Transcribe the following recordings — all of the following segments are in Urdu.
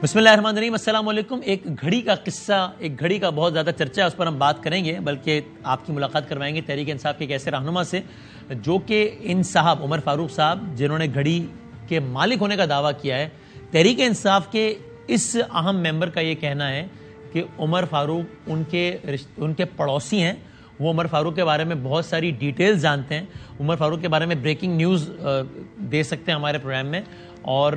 بسم اللہ الرحمن الرحیم. السلام علیکم. ایک گھڑی کا قصہ، ایک گھڑی کا بہت زیادہ چرچہ ہے، اس پر ہم بات کریں گے، بلکہ آپ کی ملاقات کروائیں گے تحریک انصاف کے ایک ایسے رہنما سے جو کہ ان صاحب عمر فاروق صاحب جنہوں نے گھڑی کے مالک ہونے کا دعویٰ کیا ہے. تحریک انصاف کے اس اہم ممبر کا یہ کہنا ہے کہ عمر فاروق ان کے پڑوسی ہیں، وہ عمر فاروق کے بارے میں بہت ساری ڈیٹیلز جانتے ہیں، عمر فاروق کے بارے میں بریکنگ نیوز دے سکتے ہیں ہمارے پروگرام میں، اور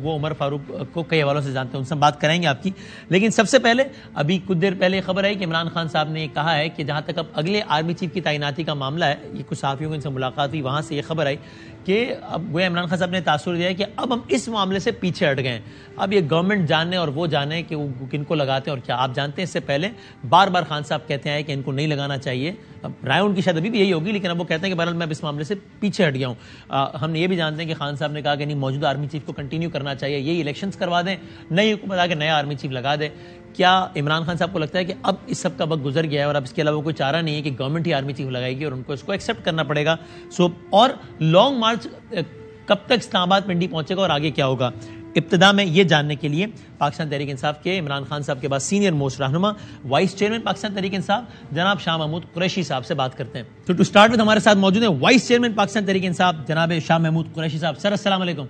وہ عمر فاروق کو کئی حوالوں سے جانتے ہیں، ان سے بات کریں گے آپ کی. لیکن سب سے پہلے ابھی کچھ دیر پہلے یہ خبر آئی کہ عمران خان صاحب نے یہ کہا ہے کہ جہاں تک اب اگلے آرمی چیف کی تعیناتی کا معاملہ ہے، یہ کچھ صحافیوں کو ان سے ملاقات ہوئی، وہاں سے یہ خبر آئی کہ اب گویا عمران خان صاحب نے تاثر دیا ہے کہ اب ہم اس معاملے سے پیچھے ہٹ گئے ہیں، اب یہ گورنمنٹ جانے اور وہ جانے کہ وہ کن کو لگاتے ہیں اور کیا. آپ جانتے ہیں اس سے پہلے بار بار خان صاحب کہتے ہیں کہ ان کو نہیں لگانا چاہیے، اب رائے ان کی شاید ابھی بھی یہی ہوگی، لیکن اب وہ کہتے ہیں کہ بہرحال میں اب اس معاملے سے پیچھے ہٹ گیا ہوں. ہم یہ بھی جانتے ہیں کہ خان صاحب نے کہا کہ نہیں، موجودہ آرمی چیف کو کنٹینیو کرنا چاہیے، یہی الیکشنز کروا دیں، نئی حکومت آ کے نیا آرمی چیف لگا دے. کیا عمران خان صاحب کو لگتا ہے کہ اب اس سب کا وقت گزر گیا ہے اور اب اس کے علاوہ کوئی چارہ نہیں ہے کہ گورنمنٹ ہی آرمی چیف لگائے گی اور ان کو اس کو ایکسیپٹ کرنا پڑے گا؟ اور لانگ مارچ کب تک اسلام آباد پنڈی پہنچے گا اور آگے کیا ہوگا؟ ابتدا میں یہ جاننے کے لیے پاکستان تحریک انصاف کے عمران خان صاحب کے بعد سینئر موسٹ رہنما وائس چیئرمین پاکستان تحریک انصاف جناب شاہ محمود قریشی صاحب سے بات کرتے ہیں. تو ٹو سٹارٹ وتھ ہمارے ساتھ موجود ہیں وائس چیئرمین پاکستان تحریک انصاف جناب شاہ محمود قریشی صاحب. سر السلام علیکم.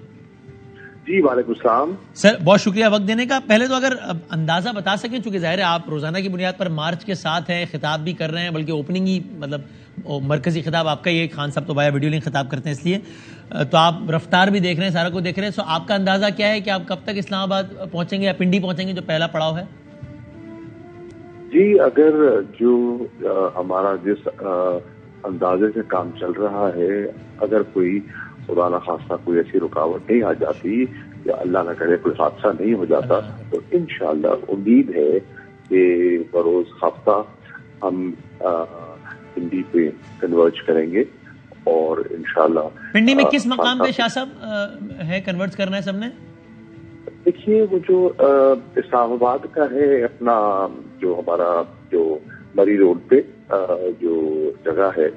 جی وعلیکم السلام سر، بہت شکریہ وقت دینے کا. پہلے تو اگر اندازہ بتا سکیں، چونکہ ظاہر ہے آپ روزانہ کی بنیاد پر مارچ کے ساتھ ہیں، خطاب بھی کر رہے ہیں، بلکہ اوپننگ ہی مطلب مرکزی خطاب آپ کا یہ خان صاحب تو بایا ویڈیو لنک خطاب کرتے ہیں، اس لیے تو آپ رفتار بھی دیکھ رہے ہیں، سارا کچھ دیکھ رہے ہیں. سو آپ کا اندازہ کیا ہے کہ آپ کب تک اسلام آباد پہنچیں گے یا پنڈی پہنچیں گے جو پہلا پڑاؤ ہے؟ جی اگر جو ہمارا جس اندازے سے کام چل رہا ہے، اگر کوئی خدا نہ خواستہ کوئی ایسی رکاوٹ نہیں آ جاتی یا اللہ نہ کرے کوئی حادثہ نہیں ہو جاتا، تو انشاءاللہ امید ہے کہ بروز ہفتہ ہم پنڈی پہ کنورج کریں گے. اور انشاءاللہ پنڈی میں کس مقام پہ شاہ صاحب ہے کنورٹ کرنا ہے سب نے؟ دیکھیے، وہ جو اسلام آباد کا ہے اپنا، جو ہمارا جو مری روڈ پہ جو جگہ ہے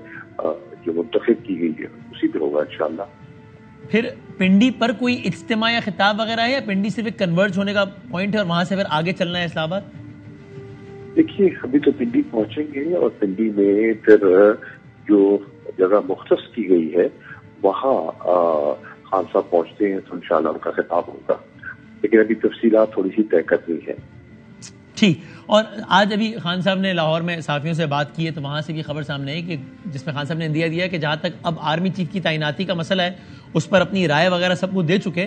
جو منتخب کی گئی ہے، اسی پہ ہوگا انشاءاللہ. پھر پنڈی پر کوئی اجتماع یا خطاب وغیرہ ہے یا پنڈی صرف ایک کنورج ہونے کا پوائنٹ ہے اور وہاں سے پھر آگے چلنا ہے اسلام آباد؟ دیکھیے، ابھی تو پنڈی پہنچیں گے اور پنڈی میں پھر جو جگہ مختص کی گئی ہے وہاں خان صاحب پہنچتے ہیں تو انشاءاللہ ان کا خطاب ہوگا، لیکن ابھی تفصیلات تھوڑی سی طے کرنی ہے. ٹھیک. اور آج ابھی خان صاحب نے لاہور میں صحافیوں سے بات کی ہے، تو وہاں سے بھی خبر سامنے آئی کہ جس میں خان صاحب نے اندیا دیا کہ جہاں تک اب آرمی چیف کی تعیناتی کا مسئلہ ہے اس پر اپنی رائے وغیرہ سب کو دے چکے،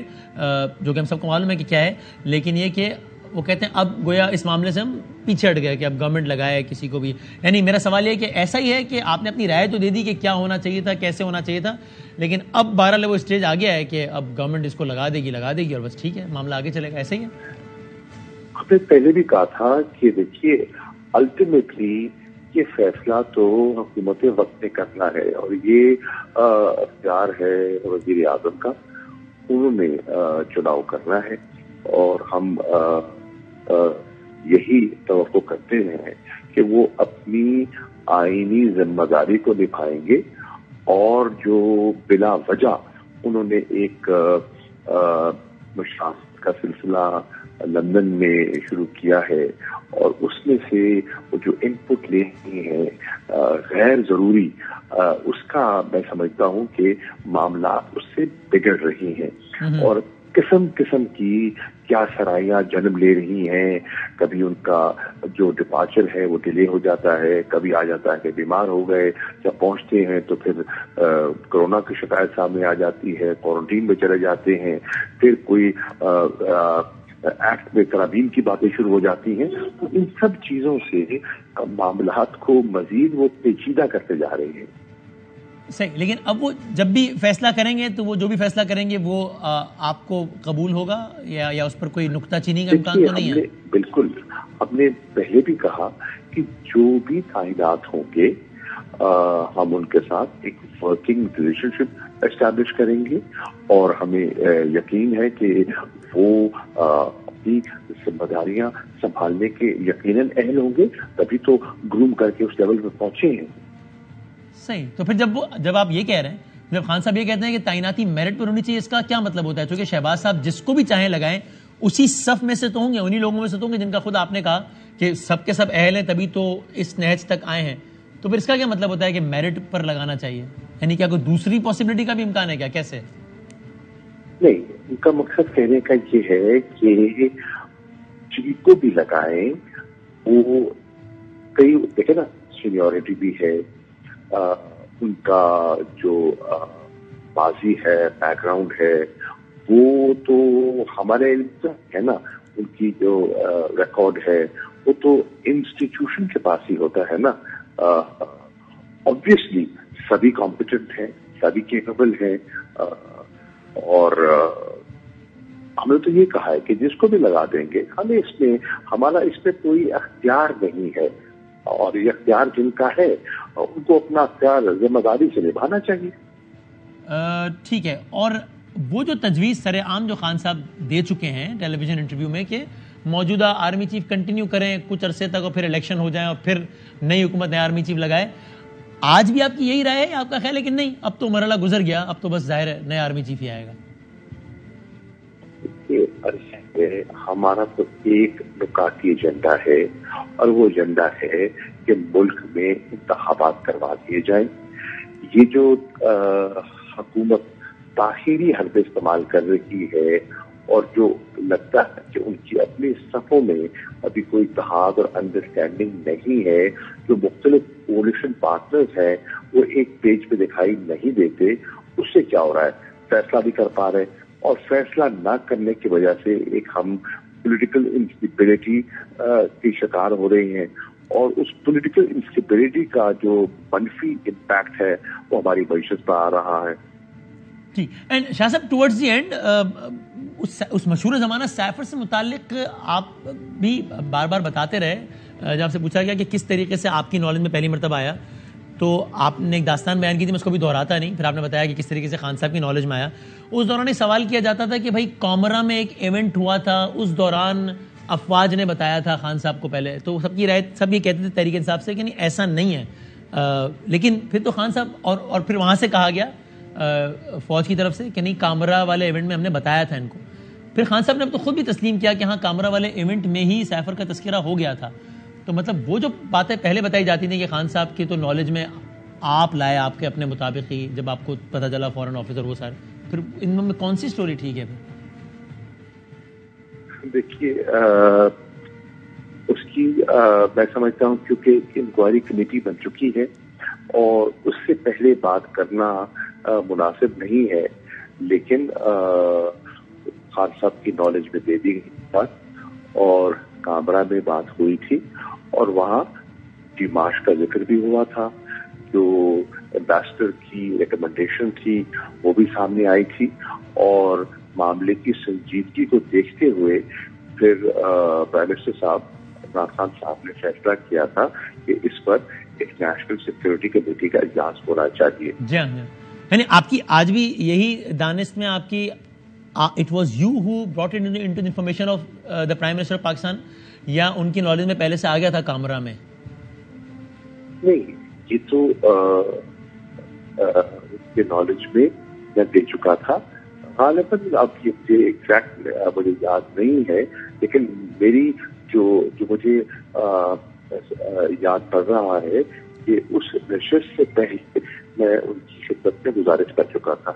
جو کہ ہم سب کو معلوم ہے کہ کیا ہے، لیکن یہ کہ وہ کہتے ہیں اب گویا اس معاملے سے ہم پیچھے ہٹ گئے کہ اب گورنمنٹ لگائے کسی کو بھی. یعنی میرا سوال یہ ہے کہ ایسا ہی ہے کہ آپ نے اپنی رائے تو دے دی کہ کیا ہونا چاہیے تھا، کیسے ہونا چاہیے تھا، لیکن اب بہرحال وہ اسٹیج آ گیا ہے کہ اب گورنمنٹ اس کو لگا دے گی اور بس ٹھیک ہے، معاملہ آگے چلے گا، ایسا ہی ہے؟ ہم نے پہلے بھی کہا تھا کہ دیکھیے الٹیمیٹلی یہ فیصلہ تو حکومت وقت نے کرنا ہے اور یہ اختیار ہے وزیر اعظم کا، انہوں نے چناؤ کرنا ہے اور ہم یہی توقع کرتے ہیں کہ وہ اپنی آئینی ذمہ داری کو نبھائیں گے. اور جو بلا وجہ انہوں نے ایک مشاورت کا سلسلہ لندن میں شروع کیا ہے اور اس میں سے وہ جو ان پٹ لے رہی ہیں غیر ضروری، اس کا میں سمجھتا ہوں کہ معاملات اس سے بگڑ رہی ہیں اور قسم قسم کی کیا سرائیاں جنم لے رہی ہیں. کبھی ان کا جو ڈپارچر ہے وہ ڈیلے ہو جاتا ہے، کبھی آ جاتا ہے کہ بیمار ہو گئے، جب پہنچتے ہیں تو پھر کورونا کی شکایت سامنے آ جاتی ہے، کوارنٹین میں چلے جاتے ہیں، پھر کوئی ایکٹ میں ترامیم کی باتیں شروع ہو جاتی ہیں. تو ان سب چیزوں سے معاملات کو مزید وہ پیچیدہ کرتے جا رہے ہیں. صحیح. لیکن اب وہ جب بھی فیصلہ کریں گے تو وہ جو بھی فیصلہ کریں گے وہ آپ کو قبول ہوگا یا اس پر کوئی نکتہ چینی کا امکان تو نہیں ہے؟ بالکل، ہم نے پہلے بھی کہا کہ جو بھی تعینات ہوں گے ہم ان کے ساتھ ایک ورکنگ ریلیشن شپ اسٹیبلش کریں گے اور ہمیں یقین ہے کہ وہ اپنی ذمہ داریاں سنبھالنے کے یقیناً اہل ہوں گے، تبھی تو گروم کر کے اس لیول پہ پہنچے ہیں. صحیح. تو پھر جب آپ یہ کہہ رہے ہیں، جب خان صاحب یہ کہتے ہیں کہ تعیناتی میرٹ پر ہونی چاہیے، اس کا کیا مطلب ہوتا ہے؟ چونکہ شہباز صاحب جس کو بھی چاہیں لگائیں اسی صف میں سے تو ہوں گے, انہی لوگوں میں سے تو ہوں گے جن کا خود آپ نے کہا کہ سب کے سب اہل ہیں تبھی تو اس نہج تک آئے ہیں. تو پھر اس کا کیا مطلب ہوتا ہے کہ میرٹ پر لگانا چاہیے؟ یعنی کیا کوئی دوسری پاسبلٹی کا بھی امکان ہے کیا؟ کیسے؟ نہیں, ان کا مقصد کہنے کا یہ ہے کہ جن کو بھی لگائیں وہ کئی دیکھیں نا, سینیورٹی بھی ہے, ان کا جو ماضی ہے, بیک گراؤنڈ ہے, وہ تو ہمارے ہے نا, ان کی جو ریکارڈ ہے وہ تو انسٹیٹیوشن کے پاس ہی ہوتا ہے نا. آبویسلی سبھی کمپیٹنٹ ہیں, سبھی کیپیبل ہیں, اور ہم نے تو یہ کہا ہے کہ جس کو بھی لگا دیں گے, ہمارا اس میں کوئی اختیار نہیں ہے, اور یہ اختیار جن کا ہے ان کو اپنا اختیار ذمہ داری سے نبھانا چاہیے. ٹھیک ہے. اور وہ جو تجویز سر عام جو خان صاحب دے چکے ہیں ٹیلی ویژن انٹرویو میں کہ موجودہ آرمی چیف کنٹینیو کریں کچھ عرصے تک اور پھر الیکشن ہو جائیں اور پھر نئی حکومت نئے آرمی چیف لگائے, آج بھی آپ کی یہی رائے ہے یا آپ کا خیال ہے کہ نہیں اب تو مرحلہ گزر گیا, اب تو بس ظاہر ہے نیا آرمی چیف ہی آئے گا؟ ہمارا تو ایک نکاتی ایجنڈا ہے, اور وہ ایجنڈا ہے کہ ملک میں انتخابات کروا دیے جائیں. یہ جو حکومت تاخیری حربے استعمال کر رہی ہے, اور جو لگتا ہے کہ ان کی اپنے صفوں میں ابھی کوئی اتحاد اور انڈرسٹینڈنگ نہیں ہے, جو مختلف کولیشن پارٹنرز ہیں وہ ایک پیج پہ دکھائی نہیں دیتے, اس سے کیا ہو رہا ہے, فیصلہ بھی کر پا رہے ہیں, اور فیصلہ نہ کرنے کی وجہ سے ایک ہم پولیٹیکل انسٹیبلٹی کی شکار ہو رہے ہیں, اور اس پولیٹیکل انسٹیبلٹی کا جو منفی امپیکٹ ہے وہ ہماری معیشت پر آ رہا ہے. ٹھیک. اینڈ شاہ صاحب ٹورڈز دی اینڈ اس مشہور زمانہ سائفر سے متعلق آپ بھی بار بار بتاتے رہے, جب آپ سے پوچھا گیا کہ کس طریقے سے آپ کی نالج میں پہلی مرتبہ آیا, تو آپ نے ایک داستان بیان کی تھی, میں اس کو بھی دہراتا نہیں, پھر آپ نے بتایا کہ کس طریقے سے خان صاحب کی نالج میں آیا. اس دوران ایک سوال کیا جاتا تھا کہ بھائی کامرا میں ایک ایونٹ ہوا تھا, اس دوران افواج نے بتایا تھا خان صاحب کو پہلے, تو سب کی رائے سب یہ کہتے تھے تحریک انصاف سے کہ نہیں ایسا نہیں ہے, لیکن پھر تو خان صاحب اور پھر وہاں سے کہا گیا فوج کی طرف سے کہ نہیں کامرا والے ایونٹ میں ہم نے بتایا تھا ان کو. پھر خان صاحب نے اب تو خود بھی تسلیم کیا کہ ہاں کامرا والے ایونٹ میں ہی سائفر کا تذکرہ ہو گیا تھا. تو مطلب وہ جو باتیں پہلے بتائی جاتی تھیں کہ خان صاحب کی تو نالج میں آپ لائے آپ کے اپنے مطابق ہی, جب آپ کو پتہ چلا فورن آفیسر وہ سارے, پھر ان میں کون سی سٹوری ٹھیک ہے؟ دیکھیے اس کی میں سمجھتا ہوں کیونکہ انکوائری کمیٹی بن چکی ہے اور اس سے پہلے بات کرنا مناسب نہیں ہے, لیکن خان صاحب کی نالج میں دے دی گئی بات, اور کامرا میں بات ہوئی تھی, اور وہاں ڈیمارش کا ذکر بھی ہوا تھا, جو ایمبیسڈر کی ریکمنڈیشن تھی وہ بھی سامنے آئی تھی, اور معاملے کی سنجیدگی کو دیکھتے ہوئے پھر پرائم منسٹر صاحب عمران خان صاحب نے فیصلہ کیا تھا کہ اس پر ایک نیشنل سیکورٹی کمیٹی کا اجلاس ہونا چاہیے. جی ہاں, یعنی آپ کی آج بھی یہی دانست میں آپ کی it was you who brought it into the information of the prime minister of Pakistan, یا ان کی نالج میں پہلے سے آ گیا تھا کامرا میں؟ نہیں, یہ تو اس کے نالج میں میں دے چکا تھا. غالباً اب یہ ایگزیکٹ مجھے یاد نہیں ہے, لیکن میری جو مجھے یاد پڑ رہا ہے کہ اس نشست سے پہلے میں ان کی خدمت میں گزارش کر چکا تھا.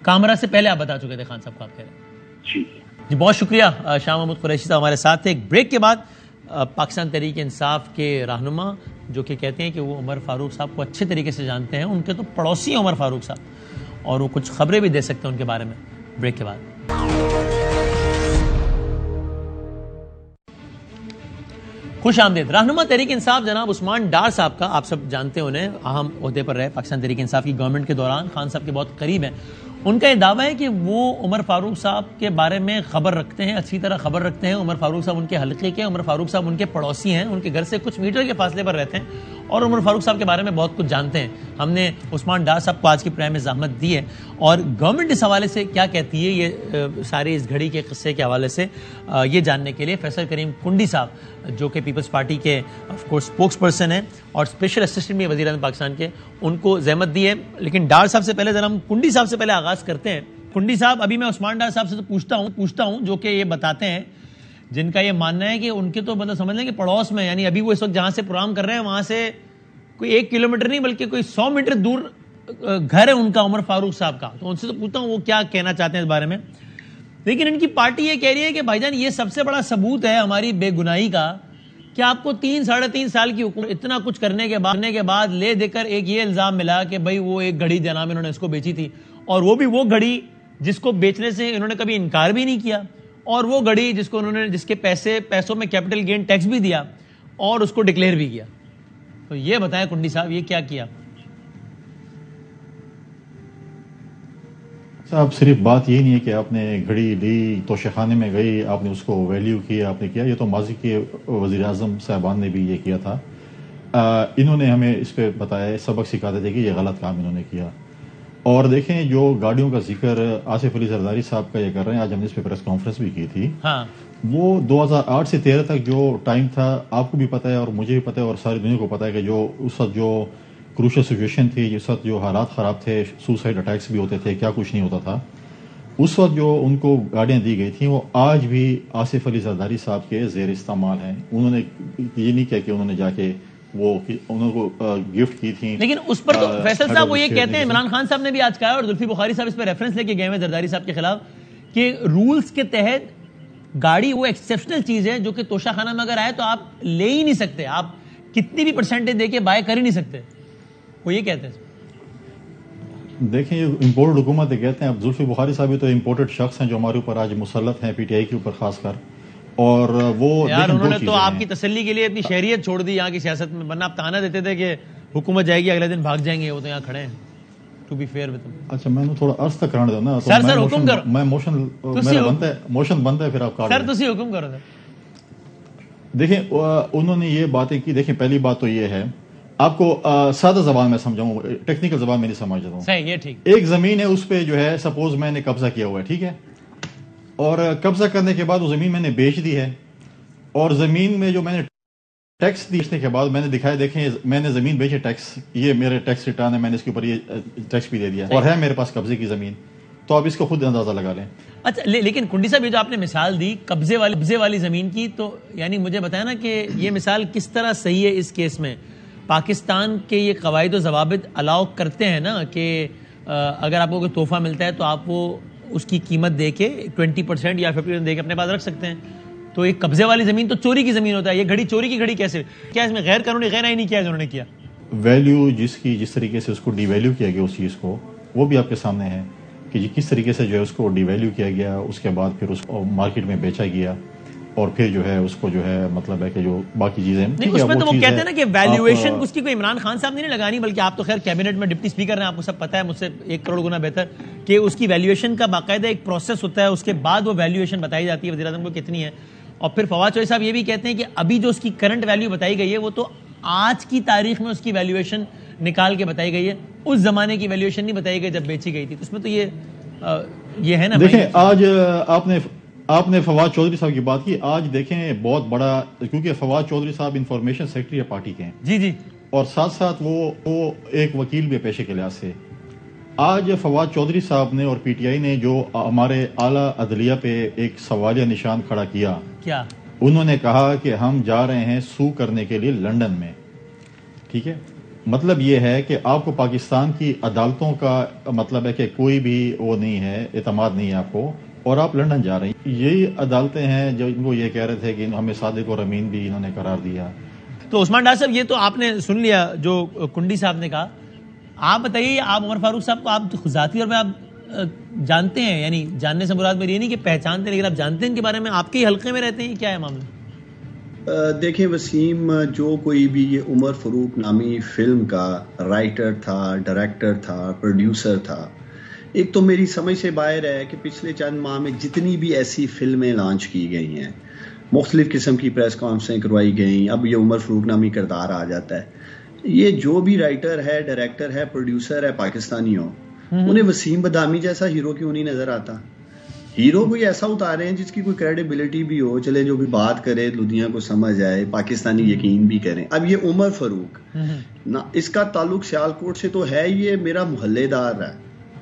کامرا سے پہلے آپ بتا چکے تھے خان صاحب کو, آپ کہہ رہے ہیں؟ جی بہت شکریہ. شاہ محمود قریشی صاحب ہمارے ساتھ تھے. ایک بریک کے بعد پاکستان تحریک انصاف کے رہنما جو کہ کہتے ہیں کہ وہ عمر فاروق صاحب کو اچھے طریقے سے جانتے ہیں, ان کے تو پڑوسی ہیں عمر فاروق صاحب, اور وہ کچھ خبریں بھی دے سکتے ہیں ان کے بارے میں. بریک کے بعد خوش آمدید. رہنما تحریک انصاف جناب عثمان ڈار صاحب کا آپ سب جانتے ہیں, انہیں اہم عہدے پر رہے پاکستان تحریک انصاف کی گورنمنٹ کے دوران, خان صاحب کے بہت قریب ہیں. ان کا یہ دعویٰ ہے کہ وہ عمر فاروق صاحب کے بارے میں خبر رکھتے ہیں, اچھی طرح خبر رکھتے ہیں. عمر فاروق صاحب ان کے حلقے کے, عمر فاروق صاحب ان کے پڑوسی ہیں, ان کے گھر سے کچھ میٹر کے فاصلے پر رہتے ہیں, اور عمر فاروق صاحب کے بارے میں بہت کچھ جانتے ہیں. ہم نے عثمان ڈار صاحب کو آج کی پرائم میں زحمت دی ہے, اور گورنمنٹ اس حوالے سے کیا کہتی ہے یہ سارے اس گھڑی کے قصے کے حوالے سے یہ جاننے کے لیے فیصل کریم کنڈی صاحب جو کہ پیپلز پارٹی کے آف کورس اسپوکس پرسن ہیں اور اسپیشل اسسٹنٹ بھی وزیر اعظم پاکستان کے, ان کو زحمت دی ہے. لیکن ڈار صاحب سے پہلے ذرا ہم کنڈی صاحب سے پہلے آغاز کرتے ہیں. کنڈی صاحب ابھی میں عثمان ڈار صاحب سے تو پوچھتا ہوں جو کہ یہ بتاتے ہیں جن کا یہ ماننا ہے کہ ان کے تو مطلب سمجھ لیں کہ پڑوس میں یعنی ابھی وہ اس وقت جہاں سے پروگرام کر رہے ہیں وہاں سے کوئی 1 کلومیٹر نہیں بلکہ کوئی 100 میٹر دور گھر ہے ان کا عمر فاروق صاحب کا. تو ان سے تو پوچھتا ہوں وہ کیا کہنا چاہتے ہیں اس بارے میں. لیکن ان کی پارٹی یہ کہہ رہی ہے کہ بھائی جان یہ سب سے بڑا ثبوت ہے ہماری بے گناہی کا کہ آپ کو 3-3.5 سال کی حکومت اتنا کچھ کرنے کے بعد لے دے کر ایک یہ الزام ملا کہ بھائی وہ ایک گھڑی جناب انہوں نے اس کو بیچی تھی, اور وہ بھی وہ گھڑی جس کو بیچنے سے انہوں نے کبھی انکار بھی نہیں کیا, اور وہ گھڑی جس کو انہوں نے جس کے پیسوں میں کیپٹل گین ٹیکس بھی دیا اور اس کو ڈکلیئر بھی کیا. تو یہ بتائیں کنڈی صاحب یہ کیا کیا؟ صاحب صرف بات یہی نہیں ہے کہ آپ نے گھڑی لی توشہ خانے میں گئی آپ نے اس کو ویلیو کیا آپ نے کیا, یہ تو ماضی کے وزیر اعظم صاحبان نے بھی یہ کیا تھا. انہوں نے ہمیں اس پہ بتایا سبق سکھاتے تھے کہ یہ غلط کام انہوں نے کیا. اور دیکھیں جو گاڑیوں کا ذکر آصف علی زرداری صاحب کا یہ کر رہے ہیں, آج ہم نے اس پہ پریس کانفرنس بھی کی تھی. وہ 2008 سے 13 تک جو ٹائم تھا آپ کو بھی پتہ ہے اور مجھے بھی پتہ ہے اور ساری دنیا کو پتہ ہے کہ جو اس وقت جو کروشل سچویشن تھی, جس وقت جو حالات خراب تھے, سوسائڈ اٹیکس بھی ہوتے تھے, کیا کچھ نہیں ہوتا تھا. اس وقت جو ان کو گاڑیاں دی گئی تھیں وہ آج بھی آصف علی زرداری صاحب کے زیر استعمال ہیں. انہوں نے یہ نہیں کہا کہ انہوں نے جا کے وہ انہوں کو گفٹ کی تھی. لیکن اس پر تو فیصل صاحب وہ یہ کہتے ہیں, عمران خان صاحب نے بھی آج کہا اور زلفی بخاری صاحب اس پہ ریفرنس لے کے گئے ہیں زرداری صاحب کے خلاف کہ رولز کے تحت گاڑی وہ ایکسیپشنل چیز ہے جو کہ توشہ خانہ میں اگر آئے تو آپ لے ہی نہیں سکتے, آپ کتنی بھی پرسنٹیج دے کے بائی کر ہی نہیں سکتے. وہ یہ کہتے ہیں. دیکھیں یہ امپورٹڈ حکومت کہتے ہیں. اب زلفی بخاری صاحب بھی تو امپورٹڈ شخص ہیں جو ہمارے اوپر آج مسلط ہیں, پی ٹی آئی کے اوپر خاص کر. اور وہ یار انہوں نے تو آپ کی تسلی کے لیے اپنی شہریت چھوڑ دی یہاں کی سیاست میں, ورنہ آپ تانا دیتے تھے کہ حکومت جائے گی اگلے دن بھاگ جائیں گے. وہ تو یہاں کھڑے ہیں ٹو بی فیئر ود. اچھا میں نے تھوڑا عرض تک کرانے دو نا. سر حکم کرو. میں موشن بنتا ہے پھر آپ کاٹ. سر تسی حکم کرو. دیکھیں انہوں نے یہ باتیں کی. دیکھیں پہلی بات تو یہ ہے آپ کو سادہ زبان میں سمجھاؤں, ٹیکنیکل زبان میں نہیں سمجھتا ہوں. صحیح, یہ ٹھیک. ایک زمین ہے اس پہ جو ہے سپوز میں نے قبضہ کیا ہوا ہے, ٹھیک ہے, اور قبضہ کرنے کے بعد وہ زمین میں نے بیچ دی ہے, اور زمین میں جو میں نے ٹیکس بیچنے کے بعد میں نے دکھایا دیکھیں میں نے زمین بیچے ٹیکس, یہ میرے ٹیکس ریٹرن ہے, میں نے اس کے اوپر یہ ٹیکس بھی دے دیا اور ہے میرے پاس قبضے کی زمین, تو آپ اس کو خود اندازہ لگا لیں. اچھا لیکن کنڈی صاحب یہ جو آپ نے مثال دی قبضے والی زمین کی, تو یعنی مجھے بتایا نا کہ یہ مثال کس طرح صحیح ہے اس کیس میں. پاکستان کے یہ قواعد و ضوابط الاؤ کرتے ہیں نا کہ اگر آپ کو کوئی تحفہ ملتا ہے تو آپ وہ اس کی قیمت دے کے 20% یا 50% دے کے اپنے پاس رکھ سکتے ہیں. تو ایک قبضے والی زمین تو چوری کی زمین ہوتا ہے, یہ گھڑی چوری کی گھڑی کیسے, کیا اس میں غیر قانونی غیر آئینی کیا انہوں نے کیا؟ ویلیو جس طریقے سے اس کو ڈی ویلیو کیا گیا اس چیز کو, وہ بھی آپ کے سامنے ہے کہ کس طریقے سے جو ہے اس کو ڈی ویلیو کیا گیا, اس کے بعد پھر اس کو مارکیٹ میں بیچا گیا, اور پھر جو ہے اس کو جو ہے مطلب ہے کہ جو باقی چیزیں نہیں اس میں تو وہ کہتے ہیں نا کہ ویلیویشن اس کی کوئی عمران خان صاحب نے نہیں لگانی, بلکہ آپ تو خیر کیبنٹ میں ڈپٹی اسپیکر ہیں, آپ کو سب پتہ ہے مجھ سے 1 کروڑ گنا بہتر کہ اس کی ویلیویشن کا باقاعدہ ایک پروسیس ہوتا ہے, اس کے بعد وہ ویلیویشن بتائی جاتی ہے وزیر اعظم کو کتنی ہے. اور پھر فواد چوہدری صاحب یہ بھی کہتے ہیں کہ ابھی جو اس کی کرنٹ ویلیو بتائی گئی ہے وہ تو آج کی تاریخ میں اس کی ویلیویشن نکال کے بتائی گئی ہے, اس زمانے کی ویلیویشن نہیں بتائی گئی جب بیچی گئی تھی. تو اس میں تو یہ ہے نا. دیکھیں آج آپ نے فواد چودھری صاحب کی بات کی, آج دیکھیں بہت بڑا, کیونکہ فواد چودھری صاحب انفارمیشن سیکرٹری پارٹی کے ہیں جی, اور ساتھ ساتھ وہ ایک وکیل بھی پیشے کے لحاظ سے. آج فواد چودھری صاحب نے اور پی ٹی آئی نے جو ہمارے اعلیٰ عدلیہ پہ ایک سوالیہ نشان کھڑا کیا, انہوں نے کہا کہ ہم جا رہے ہیں سو کرنے کے لیے لندن میں, ٹھیک ہے. مطلب یہ ہے کہ آپ کو پاکستان کی عدالتوں کا مطلب ہے کہ کوئی بھی وہ نہیں ہے, اعتماد نہیں ہے آپ کو, اور آپ لندن جا رہے ہیں. یہی عدالتیں ہیں جو ان کو یہ کہہ رہے تھے کہ ہمیں صادق اور امین بھی انہوں نے قرار دیا. تو عثمان ڈار صاحب یہ تو آپ نے سن لیا جو کنڈی صاحب نے کہا. آپ بتائیے, آپ عمر فاروق صاحب کو آپ ذاتی اور میں آپ جانتے ہیں, یعنی جاننے سے مراد میری یہ نہیں کہ پہچانتے ہیں, لیکن آپ جانتے ہیں ان کے بارے میں, آپ کے ہی حلقے میں رہتے ہیں, کیا ہے معاملہ؟ دیکھیں وسیم, جو کوئی بھی یہ عمر فاروق نامی فلم کا رائٹر تھا, ڈائریکٹر تھا, پروڈیوسر تھا, ایک تو میری سمجھ سے باہر ہے کہ پچھلے چند ماہ میں جتنی بھی ایسی فلمیں لانچ کی گئی ہیں, مختلف قسم کی پریس کانفرنسیں کروائی گئیں, اب یہ عمر فاروق نامی کردار آ جاتا ہے. یہ جو بھی رائٹر ہے, ڈائریکٹر ہے, پروڈیوسر ہے پاکستانیوں, انہیں وسیم بدامی جیسا ہیرو کیوں نہیں نظر آتا؟ ہیرو کوئی ایسا اتارے ہیں جس کی کوئی کریڈیبلٹی بھی ہو, چلے جو بھی بات کرے دنیا کو سمجھ آئے, پاکستانی یقین بھی کریں. اب یہ عمر فاروق نا, اس کا تعلق سیالکوٹ سے تو ہے, یہ میرا محلے دار ہے,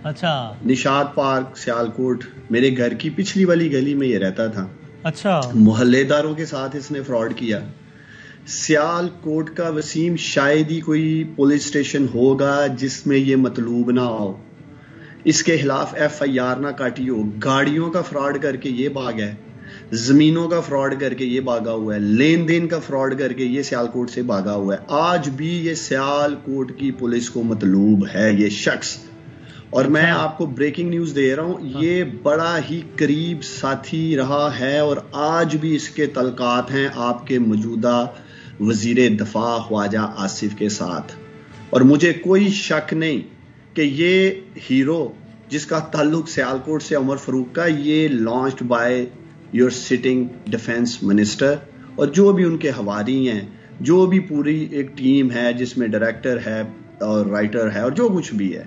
اچھا. نشاد پارک سیالکوٹ میرے گھر کی پچھلی والی گلی میں یہ رہتا تھا. اچھا. محلے داروں کے ساتھ اس نے فراڈ کیا. سیالکوٹ کا وسیم شاید ہی کوئی پولیس اسٹیشن ہوگا جس میں یہ مطلوب نہ ہو, اس کے خلاف FIR نہ کاٹی ہو. گاڑیوں کا فراڈ کر کے یہ بھاگ ہے, زمینوں کا فراڈ کر کے یہ بھاگا ہوا ہے, لین دین کا فراڈ کر کے یہ سیالکوٹ سے بھاگا ہوا ہے. آج بھی یہ سیالکوٹ کی پولیس کو مطلوب ہے یہ شخص. اور میں آپ کو بریکنگ نیوز دے رہا ہوں, یہ بڑا ہی قریب ساتھی رہا ہے اور آج بھی اس کے تعلقات ہیں آپ کے موجودہ وزیر دفاع خواجہ آصف کے ساتھ. اور مجھے کوئی شک نہیں کہ یہ ہیرو جس کا تعلق سیالکوٹ سے عمر فاروق کا, یہ launched by your sitting defence minister, اور جو بھی ان کے حواری ہیں, جو بھی پوری ایک ٹیم ہے جس میں ڈائریکٹر ہے اور رائٹر ہے اور جو کچھ بھی ہے.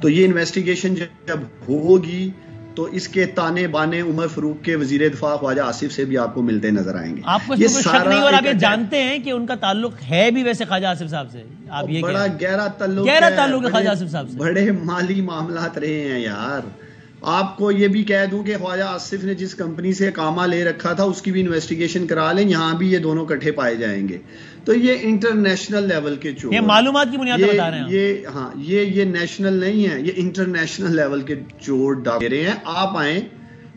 تو یہ انویسٹیگیشن جب ہوگی تو اس کے تانے بانے عمر فاروق کے وزیر دفاع خواجہ آصف سے بھی آپ کو ملتے نظر آئیں گے. آپ کو اس میں شک نہیں, اور آپ یہ جانتے ہیں کہ ان کا تعلق ہے بھی ویسے خواجہ آصف صاحب سے. آپ یہ بڑا گہرا تعلق ہے خواجہ آصف صاحب سے. بڑے مالی معاملات رہے ہیں یار. آپ کو یہ بھی کہہ دوں کہ خواجہ آصف نے جس کمپنی سے کامہ لے رکھا تھا اس کی بھی انویسٹیگیشن کرا لیں, یہاں بھی یہ دونوں کٹھے پائے جائیں گے. تو یہ انٹرنیشنل لیول کے چور, یہ معلومات کی بنیاد پر بتا رہے ہیں. یہ نیشنل نہیں ہے, یہ انٹرنیشنل لیول کے چور ڈاکے ہیں. آپ آئیں,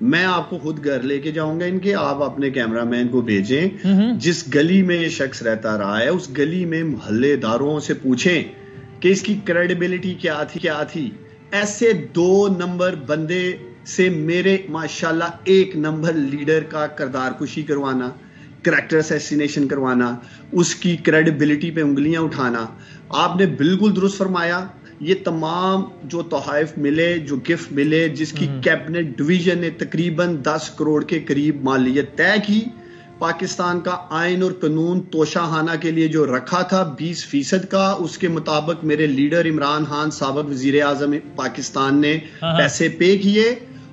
میں آپ کو خود گھر لے کے جاؤں گا ان کے, آپ اپنے کیمرہ مین کو بھیجیں. جس گلی میں یہ شخص رہتا رہا ہے اس گلی میں محلے داروں سے پوچھیں کہ اس کی کریڈیبلٹی کیا تھی. ایسے 2 نمبر بندے سے میرے ماشاءاللہ 1 نمبر لیڈر کا کردار کشی کروانا, کریکٹر اسیسینیشن کروانا, اس کی کریڈیبلٹی پہ انگلیاں اٹھانا. آپ نے بالکل درست فرمایا. یہ تمام جو تحائف ملے, جو گفٹ ملے, جس کی کیبنٹ ڈویژن نے تقریباً 10 کروڑ کے قریب مالیت طے کی, پاکستان کا آئین اور قانون توشہ خانہ کے لیے جو رکھا تھا 20% کا, اس کے مطابق میرے لیڈر عمران خان سابق وزیر اعظم پاکستان نے پیسے پے کیے,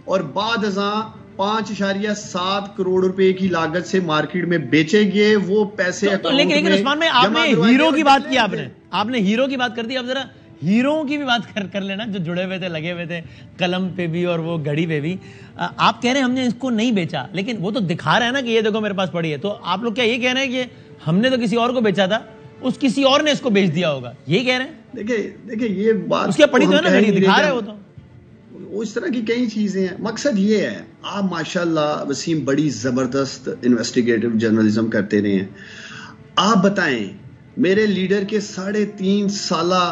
اور بعد ازاں 5.7 کروڑ روپے کی لاگت سے مارکیٹ میں بیچے گئے. وہ پیسے لیکن عثمان میں آپ نے ہیرو کی بات کی, آپ نے ہیرو کی بات کر دی. اب ذرا ہیرو کی بھی بات کر لینا جو جڑے ہوئے تھے, لگے ہوئے تھے قلم پہ بھی اور وہ گھڑی پہ بھی. آپ کہہ رہے ہیں ہم نے اس کو نہیں بیچا, لیکن وہ تو دکھا رہا ہے نا کہ یہ دیکھو میرے پاس پڑی ہے. تو آپ لوگ کیا یہ کہہ رہے ہیں کہ ہم نے تو کسی اور کو بیچا تھا, اس کسی اور نے اس کو بیچ دیا ہوگا, یہ کہہ رہے ہیں؟ دیکھیں یہ بات اس کی پڑی تو ہے نا گھڑی, دکھا رہے ہو تو اس طرح کی کئی چیزیں ہیں. مقصد یہ ہے, آپ ماشاءاللہ وسیم بڑی زبردست انویسٹیگیٹو جرنلزم کرتے رہے ہیں. آپ بتائیں, میرے لیڈر کے 3.5 سالہ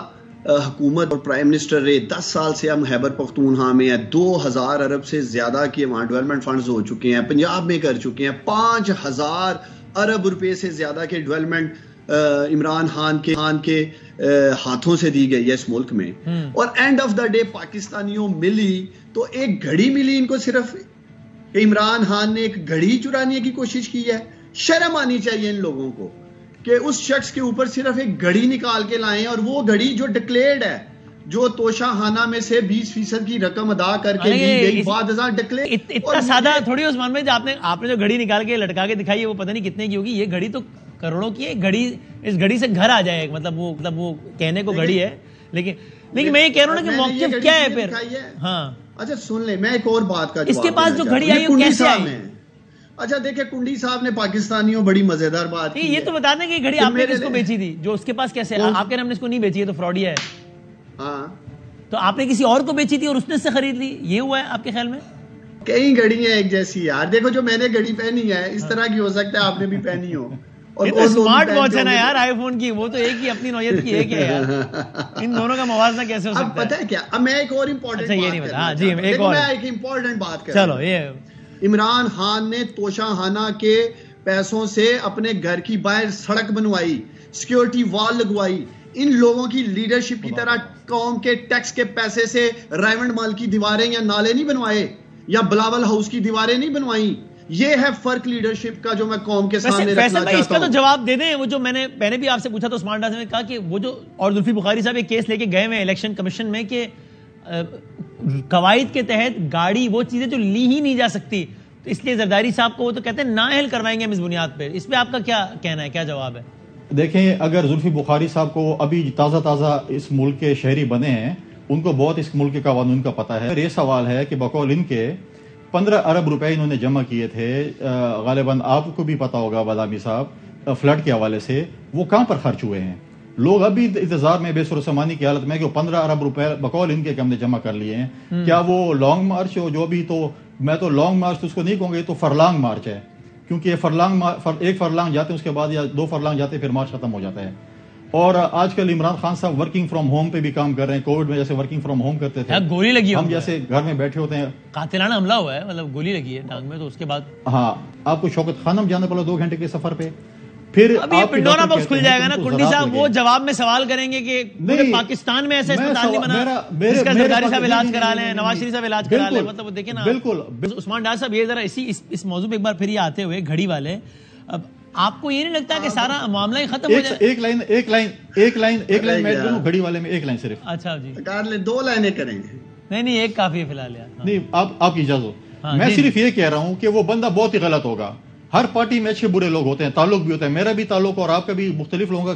حکومت اور پرائم منسٹر رہے, 10 سال سے ہم خیبر پختونخوا میں ہیں, 2000 ارب سے زیادہ کے وہاں ڈیولپمنٹ فنڈز ہو چکے ہیں, پنجاب میں کر چکے ہیں, 5000 ارب روپے سے زیادہ کے ڈیولپمنٹ عمران خان کے ہاتھوں سے دی گئی ہے اس ملک میں. اور اینڈ آف دا ڈے پاکستانیوں ملی تو ایک گھڑی ملی ان کو, صرف عمران خان نے ایک گھڑی چرانے کی کوشش کی ہے. شرم آنی چاہیے ان لوگوں کو کہ اس شخص کے اوپر صرف ایک گھڑی نکال کے لائیں, اور وہ گھڑی جو ڈکلیئرڈ ہے, جو توشہ خانہ میں سے 20% کی رقم ادا کر کے لی گئی, بعد ازاں ڈکلیئر. اتنا سادہ تھوڑی عثمان بھائی, آپ نے جو گھڑی نکال کے لٹکا کے دکھائی ہے وہ پتہ نہیں کتنے کی ہوگی. یہ گھڑی تو کروڑوں کی ہے. گھڑی, اس گھڑی سے گھر آ جائے, مطلب وہ کہنے کو گھڑی ہے, لیکن میں یہ کہہ رہا ہوں نا کہ موقف کیا ہے پھر. ہاں اچھا سن لیں, میں ایک اور بات کا اس کے پاس جو گھڑی آئی وہ کیسے آئی؟ اچھا دیکھیں, کنڈی صاحب نے پاکستانیوں بڑی مزیدار بات کی. یہ تو بتا دیں کہ گھڑی آپ نے کس کو بیچی تھی, جو اس کے پاس کیسے, آپ کہہ رہے ہم نے اس کو نہیں بیچی ہے تو فراڈیا ہے. ہاں تو آپ نے کسی اور کو بیچی تھی اور اس نے سے خرید لی, یہ ہوا ہے آپ کے خیال میں؟ کئی گھڑی ہیں ایک جیسی یار. دیکھو جو میں نے گھڑی پہنی ہے اس طرح کی ہو سکتا ہے آپ نے بھی پہنی ہو. اور اسمارٹ واچ ہے نا یار, آئی فون کی, وہ تو ایک ہی اپنی نوعیت کی ایک ہے یار. ان دونوں کا موازنہ کیسے ہو سکتا ہے؟ اب پتہ ہے کیا, اب میں ایک اور امپورٹنٹ بات کروں. چلو, یہ عمران خان نے توشہ خانہ کے پیسوں سے اپنے گھر کی باہر سڑک بنوائی, سیکیورٹی وال لگوائی. ان لوگوں کی لیڈرشپ کی طرح قوم کے ٹیکس کے پیسے سے رائمنڈ مال کی دیواریں یا نالے نہیں بنوائے, یا بلاول ہاؤس کی دیواریں نہیں بنوائیں. یہ ہے فرق لیڈرشپ کا جو میں قوم کے سامنے رکھنا چاہتا ہوں. اس کا تو جواب دے دیں. وہ جو میں نے بھی آپ سے پوچھا تو اسمارٹ ڈاس نے کہا کہ وہ جو, اور زلفی بخاری صاحب ایک کیس لے کے گئے ہوئے الیکشن کمیشن میں کہ قواعد کے تحت گاڑی وہ چیزیں جو لی ہی نہیں جا سکتی, تو اس لیے زرداری صاحب کو وہ تو کہتے ہیں نااہل کروائیں گے ہم اس بنیاد پہ. اس پہ آپ کا کیا کہنا ہے, کیا جواب ہے؟ دیکھیں, اگر زلفی بخاری صاحب کو ابھی تازہ اس ملک کے شہری بنے ہیں ان کو بہت اس ملک کے قوانین کا پتہ ہے. یہ سوال ہے کہ بقول ان کے 15 ارب روپے انہوں نے جمع کیے تھے, غالباً آپ کو بھی پتا ہوگا بادامی صاحب, فلڈ کے حوالے سے, وہ کہاں پر خرچ ہوئے ہیں؟ لوگ ابھی انتظار میں بے سر و سامانی کی حالت میں کہ وہ 15 ارب روپے بقول ان کے ہم نے جمع کر لیے ہیں. کیا وہ لانگ مارچ ہو جو بھی, تو میں تو لانگ مارچ تو اس کو نہیں کہوں گا, یہ تو فرلانگ مارچ ہے, کیونکہ یہ ایک فرلانگ جاتے ہیں, اس کے بعد یا 2 فرلانگ جاتے ہیں, پھر مارچ ختم ہو جاتا ہے. اور آج کل عمران خان صاحب ورکنگ فرام ہوم پہ بھی کام کر رہے ہیں. کووڈ میں جیسے ورکنگ فرام ہوم کرتے تھے, گولی لگی, ہم جیسے گھر میں بیٹھے ہوتے ہیں, قاتلانہ حملہ ہوا ہے, مطلب گولی لگی ہے ٹانگ میں, تو اس کے بعد ہاں آپ کو شوکت خانم جانا پڑا 2 گھنٹے کے سفر پہ. پھر اب یہ پنڈورا باکس کھل جائے گا نا کنڈی صاحب, وہ جواب میں سوال کریں گے کہ پورے پاکستان میں ایسا اسپتال نہیں بنا جس کا زرداری صاحب علاج کرا لیں, نواز شریف صاحب علاج کرا لیں. مطلب دیکھیں نا بالکل. عثمان ڈار صاحب یہ ذرا اس موضوع پہ ایک بار پھر یہ آتے ہوئے گھڑی والے, اب آپ کو یہ نہیں لگتا کہ سارا معاملہ ہی ختم ہو جائے؟ ایک لائن میں گھڑی والے میں ایک لائن صرف. اچھا جی, 2 لائنیں کریں گے. نہیں ایک کافی ہے فی الحال یار. نہیں آپ کی اجازت, میں صرف یہ کہہ رہا ہوں کہ وہ بندہ بہت ہی غلط ہوگا. ہر پارٹی میں اچھے برے لوگ ہوتے ہیں, تعلق بھی ہوتا ہے, میرا بھی تعلق اور آپ کا بھی, مختلف لوگوں کا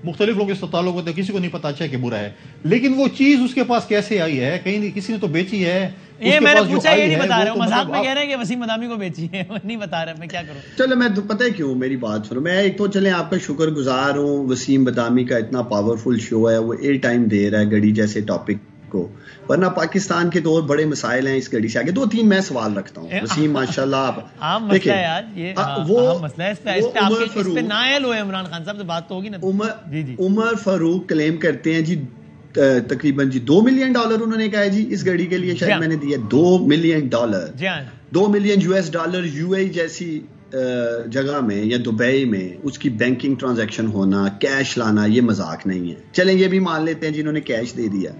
مختلف لوگوں کے تعلق ہوتا ہے, کسی کو نہیں پتا اچھا ہے کہ برا ہے. لیکن وہ چیز اس کے پاس کیسے آئی ہے, کہیں کسی نے تو بیچی ہے. یہ میں نے پوچھا, یہ نہیں بتا رہا ہوں, مذاق میں کہہ رہے ہیں کہ وسیم مدامی کو بیچی ہے, نہیں بتا رہا, میں کیا کروں. چلو میں پتہ ہے کیوں, میری بات سنو, میں ایک تو چلیں آپ کا شکر گزار ہوں, وسیم مدامی کا اتنا پاورفل شو ہے, وہ ایئر ٹائم دے رہا ہے گھڑی جیسے ٹاپک کو, ورنہ پاکستان کے تو اور بڑے مسائل ہیں اس گھڑی سے آگے. 2-3 میں سوال رکھتا ہوں. وسیم ماشاءاللہ آپ عام مسئلہ ہے یار, یہ عام مسئلہ ہے, اس پہ نائل ہوئے عمران خان صاحب سے بات تو ہوگی نا. عمر فاروق کلیم کرتے ہیں جی تقریباً جی $2 ملین انہوں نے کہا ہے جی اس گھڑی کے لیے, شاید میں نے دیا $2 ملین, $2 ملین یو اے جیسی جگہ میں یا دبئی میں اس کی بینکنگ ٹرانزیکشن ہونا, کیش لانا, یہ مذاق نہیں ہے. چلیں یہ بھی مان لیتے ہیں جنہوں نے کیش دے دیا.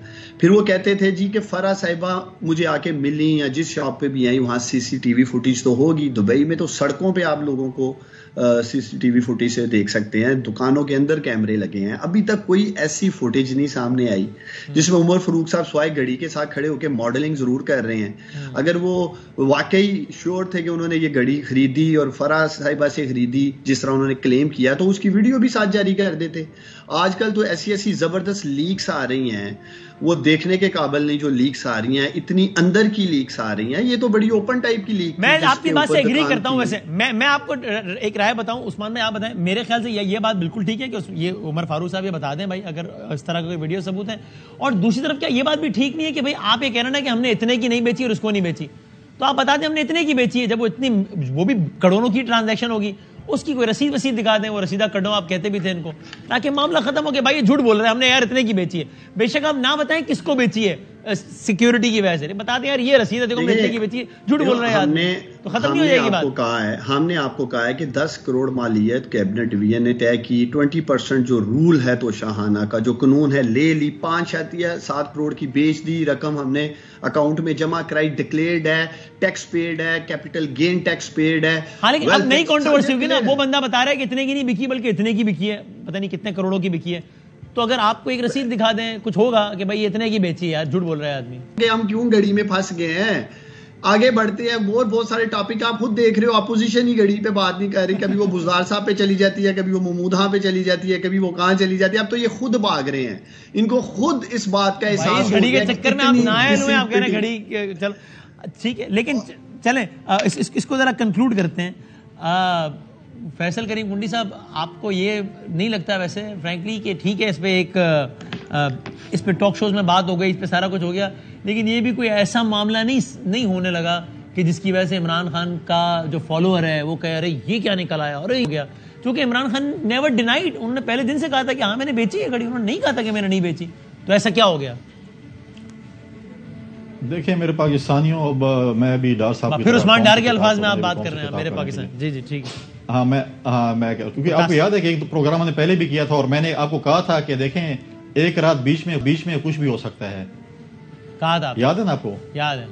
پھر وہ کہتے تھے جی کہ فرح صاحبہ مجھے آ کے ملی, یا جس شاپ پہ بھی آئی وہاں CCTV فوٹیج تو ہوگی. دبئی میں تو سڑکوں پہ آپ لوگوں کو CCTV فوٹیج سے دیکھ سکتے ہیں, دکانوں کے اندر کیمرے لگے ہیں. ابھی تک کوئی ایسی فوٹیج نہیں سامنے آئی جس میں عمر فاروق صاحب سوائے گھڑی کے ساتھ کھڑے ہو کے ماڈلنگ ضرور کر رہے ہیں. اگر وہ واقعی شیور تھے کہ انہوں نے یہ گھڑی خریدی اور فرح صاحبہ سے خریدی جس طرح انہوں نے کلیم کیا, تو اس کی ویڈیو بھی ساتھ جاری کر دیتے. آج کل تو ایسی زبردست لیکس آ رہی ہیں, وہ دیکھنے کے قابل نہیں جو لیکس آ رہی ہیں, اتنی اندر کی لیکس آ رہی ہیں. یہ تو بڑی اوپن ٹائپ کی لیک. میں آپ کی بات سے ایگری کرتا ہوں. ویسے میں آپ کو ایک رائے بتاؤں عثمان بھائی, آپ بتائیں. میرے خیال سے یہ بات بالکل ٹھیک ہے کہ یہ عمر فاروق صاحب یہ بتا دیں بھائی اگر اس طرح کا کوئی ویڈیو ثبوت ہے. اور دوسری طرف کیا یہ بات بھی ٹھیک نہیں ہے کہ بھائی آپ یہ کہہ رہے ہیں کہ ہم نے اتنے کی نہیں بیچی اور اس کو نہیں بیچی, تو آپ بتا دیں ہم نے اتنے کی بیچی ہے, جب وہ بھی کروڑوں کی ٹرانزیکشن ہوگی, اس کی کوئی رسید دکھا دیں, وہ رسیدہ کڈو آپ کہتے بھی تھے ان کو, تاکہ معاملہ ختم ہو کہ بھائی یہ جھوٹ بول رہے ہیں, ہم نے یار اتنے کی بیچی ہے. بے شک آپ نہ بتائیں کس کو بیچی ہے, سیکیورٹی کی وجہ سے بتا دیں یار یہ رسید ہے دیکھو ہم نے اتنے کی بیچی ہے, جھوٹ بول رہے ہیں آدمی, تو ختم نہیں ہو جائے گی بات. ہم نے آپ کو کہا ہے کہ 10 کروڑ مالیت کیبنٹ ڈویژن نے طے کی, 20% جو رول ہے تو شاہانہ کا جو قانون ہے لے لی, 5.7 کروڑ کی بیچ دی, رقم ہم نے اکاؤنٹ میں جمع کرائی, ڈکلیئرڈ ہے, ٹیکس پیڈ ہے, کیپٹل گین ٹیکس پیڈ ہے. حالانکہ اب نئی کنٹروورسی ہوگی نا, وہ بندہ بتا رہا ہے کہ اتنے کی نہیں بکی بلکہ اتنے کی بکی ہے, پتہ نہیں کتنے کروڑوں کی بکی ہے. تو اگر آپ کو ایک رسید دکھا دیں کچھ ہوگا کہ بھائی اتنے کی بیچی ہے, یار جھوٹ بول رہا ہے آدمی. ہم کیوں گھڑی میں پھنس گئے ہیں, آگے بڑھتے ہیں. بہت سارے ٹاپک آپ خود دیکھ رہے ہو, اپوزیشن ہی گھڑی پہ بات نہیں کر رہی, کبھی وہ بزدار صاحب پہ چلی جاتی ہے, کبھی وہ محمودہ پہ چلی جاتی ہے, کبھی وہ کہاں چلی جاتی ہے. اب تو یہ خود بھاگ رہے ہیں, ان کو خود اس بات کا احساس گھڑی کے چکر میں آپ نائل ہوئے, آپ کہہ رہے ہیں گھڑی چل ٹھیک ہے. لیکن چلیں اس کو ذرا کنکلوڈ کرتے ہیں. فیصل کریم کنڈی صاحب, آپ کو یہ نہیں لگتا ویسے فرینکلی کہ ٹھیک ہے اس پہ ٹاک شوز میں بات ہو گئی, اس پہ سارا کچھ ہو گیا, لیکن یہ بھی کوئی ایسا معاملہ نہیں ہونے لگا کہ جس کی وجہ سے عمران خان کا جو فالوور ہے وہ کہہ رہے یہ کیا نکل آیا اور یہ گیا, کیونکہ عمران خان نیور ڈینائڈ, انہوں نے پہلے دن سے کہا تھا کہ ہاں میں نے بیچی ہے گھڑی, انہوں نے نہیں کہا تھا کہ میں نے نہیں بیچی. تو ایسا کیا ہو گیا؟ دیکھیں میرے پاکستانیوں, اب میں بھی ڈار صاحب پھر عثمان ڈار کے الفاظ میں آپ بات کر رہے ہیں میرے پاکستان. جی ٹھیک ہے. ہاں میں کیونکہ آپ کو یاد ہے کہ ایک پروگرام نے پہلے بھی کیا تھا, اور میں نے آپ کو کہا تھا کہ دیکھیں ایک رات بیچ میں کچھ بھی ہو سکتا ہے, کہا تھا. یاد ہے نا آپ کو؟ یاد ہے.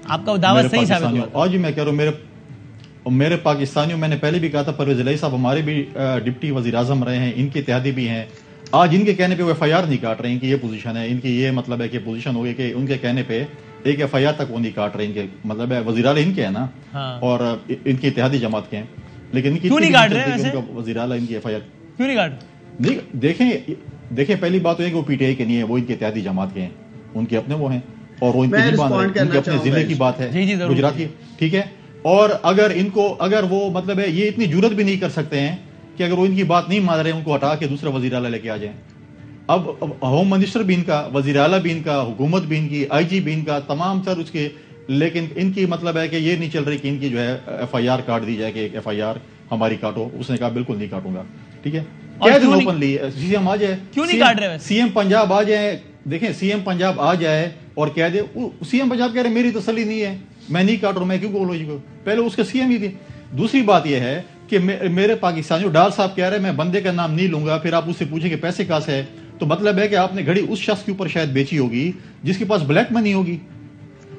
آپ کا دعوت صحیح ثابت ہوا. آج میں کہہ رہا ہوں میرے پاکستانیوں, میں نے پہلے بھی کہا تھا پرویز الہی صاحب ہمارے بھی ڈپٹی وزیر اعظم رہے ہیں, ان کے اتحادی بھی ہیں. آج ان کے کہنے پہ وہ FIR نہیں کاٹ رہے ہیں کہ یہ پوزیشن ہے ان کی, یہ مطلب ہے کہ پوزیشن ہو گئی کہ ان کے کہنے پہ ایک FIR تک وہ نہیں کاٹ رہے. ان کے مطلب ہے وزیر اعلیٰ ان کے ہیں نا, اور ان کی اتحادی جماعت کے ہیں, لیکن ان کی کیوں نہیں کاٹ رہے ہیں وزیر اعلیٰ ان کی FIR کیوں نہیں کاٹ؟ نہیں دیکھیں پہلی بات تو یہ کہ وہ PTI کے نہیں ہے, وہ ان کے اتحادی جماعت کے ہیں. ان کے اپنے وہ ہیں اور وہ ان کے اپنے ضلع کی بات ہے گجرات کی, ٹھیک ہے. اور اگر وہ مطلب ہے یہ اتنی جرت بھی نہیں کر سکتے ہیں کہ اگر وہ ان کی بات نہیں مان رہے ہیں ان کو ہٹا کے دوسرا وزیر اعلیٰ لے کے آ جائیں. اب ہوم منسٹر بھی ان کا, وزیر اعلیٰ بھی ان کا, حکومت بھی ان کی, آئی جی بھی ان کا, تمام سر اس کے, لیکن ان کی مطلب ہے کہ یہ نہیں چل رہی کہ ان کی جو ہے ایف آئی آر کاٹ دی جائے کہ ایک ایف آئی آر ہماری کاٹو. اس نے کہا بالکل نہیں کاٹوں گا, ٹھیک ہے. اوپنلی سی ایم آ جائے, کیوں نہیں کاٹ رہے, سی ایم پنجاب آ جائے, دیکھیں سی ایم پنجاب آ جائے اور کہہ دے, سی ایم پنجاب کہہ رہے میری تسلی نہیں ہے, میں نہیں کاٹ رہا ہوں, میں کیوں بولوں جی کو, پہلے اس کے سی ایم ہی تھے. دوسری بات یہ ہے کہ میرے پاکستانیوں, ڈار صاحب کہہ رہے ہیں میں بندے کا نام نہیں لوں گا, پھر آپ اس سے پوچھیں کہ پیسے کہاں سے ہے, تو مطلب ہے کہ آپ نے گھڑی اس شخص کے اوپر شاید بیچی ہوگی جس کے پاس بلیک منی ہوگی.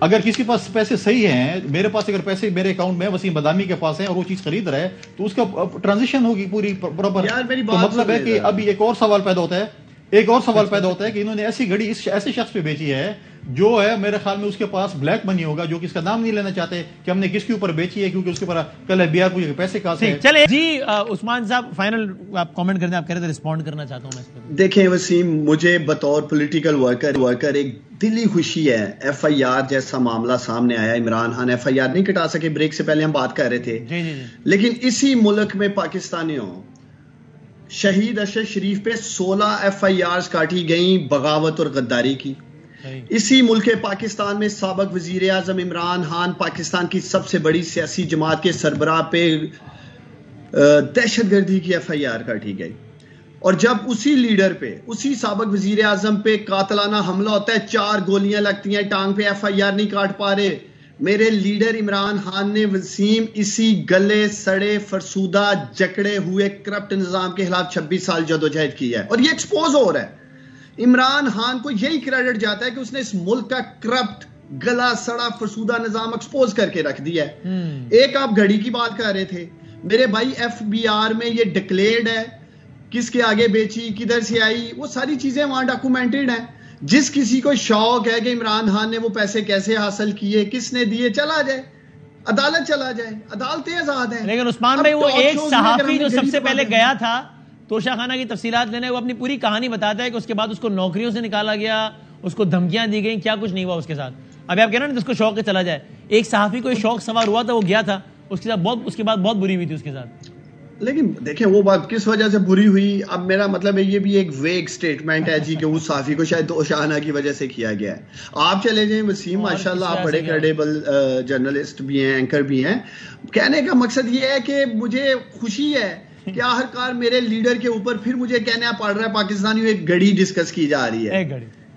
اگر کسی کے پاس پیسے صحیح ہیں, میرے پاس اگر پیسے میرے اکاؤنٹ میں وسیم بدامی کے پاس ہیں اور وہ چیز خرید رہا ہے تو اس کا ٹرانزیکشن ہوگی پوری پراپر. تو مطلب ہے کہ ابھی ایک اور سوال پیدا ہوتا ہے کہ انہوں نے ایسی گھڑی ایسے شخص پہ بیچی ہے جو ہے میرے خیال میں اس کے پاس بلیک منی ہوگا, جو کہ اس کا نام نہیں لینا چاہتے کہ ہم نے کس کے اوپر بیچی ہے, کیونکہ اس کے اوپر کل ہے بیار پوچھے پیسے کہاں سے. چلے جی عثمان صاحب فائنل آپ کامنٹ کریں, آپ کہہ رہے تھے رسپونڈ کرنا چاہتا ہوں میں اس پہ. دیکھیں وسیم, مجھے بطور پولیٹیکل ورکر ایک دلی خوشی ہے. ایف آئی آر جیسا معاملہ سامنے آیا, Imran Khan F I R نہیں کٹا سکے, بریک سے پہلے ہم بات کر رہے تھے, لیکن اسی ملک میں پاکستانیوں شہید اشرف شریف پہ 16 ایف آئی آرز کاٹی گئیں بغاوت اور غداری کی. اسی ملک پاکستان میں سابق وزیر اعظم عمران خان پاکستان کی سب سے بڑی سیاسی جماعت کے سربراہ پہ دہشت گردی کی ایف آئی آر کاٹی گئی. اور جب اسی لیڈر پہ, اسی سابق وزیر اعظم پہ قاتلانہ حملہ ہوتا ہے, 4 گولیاں لگتی ہیں ٹانگ پہ, ایف آئی آر نہیں کاٹ پا رہے. میرے لیڈر عمران خان نے وسیم اسی گلے سڑے فرسودہ جکڑے ہوئے کرپٹ نظام کے خلاف 26 سال جدوجہد کی ہے, اور یہ ایکسپوز ہو رہا ہے. عمران خان کو یہی کریڈٹ جاتا ہے کہ اس نے اس ملک کا کرپٹ گلا سڑا فرسودہ نظام ایکسپوز کر کے رکھ دیا ہے. ایک آپ گھڑی کی بات کر رہے تھے میرے بھائی, ایف بی آر میں یہ ڈکلیئرڈ ہے کس کے آگے بیچی, کدھر سے آئی, وہ ساری چیزیں وہاں ڈاکومنٹڈ ہیں. جس کسی کو شوق ہے کہ عمران خان نے وہ پیسے کیسے حاصل کیے, کس نے دیے, چلا جائے عدالت, چلا جائے, عدالتیں آزاد ہیں. لیکن عثمان بھائی وہ ایک صحافی جو سب سے پہلے گیا تھا توشہ خانہ کی تفصیلات لینے, وہ اپنی پوری کہانی بتاتا ہے کہ اس کے بعد اس کو نوکریوں سے نکالا گیا, اس کو دھمکیاں دی گئیں, کیا کچھ نہیں ہوا اس کے ساتھ. ابھی آپ کہہ رہے ہیں جس کو شوق ہے چلا جائے, ایک صحافی کو شوق سوار ہوا تھا, وہ گیا تھا, اس کے بعد بہت بری ہوئی تھی اس کے ساتھ. لیکن دیکھیں وہ بات کس وجہ سے بری ہوئی, اب میرا مطلب ہے یہ بھی ایک ویگ سٹیٹمنٹ ہے جی کہ اس صحافی کو شاید توشہ خانہ کی وجہ سے کیا گیا ہے. آپ چلے جائیں وسیم, ماشاءاللہ آپ بڑے کریڈیبل جرنلسٹ بھی ہیں, اینکر بھی ہیں. کہنے کا مقصد یہ ہے کہ مجھے خوشی ہے کہ آخرکار میرے لیڈر کے اوپر پھر مجھے کہنا پڑ رہا ہے پاکستانیوں ایک گھڑی ڈسکس کی جا رہی ہے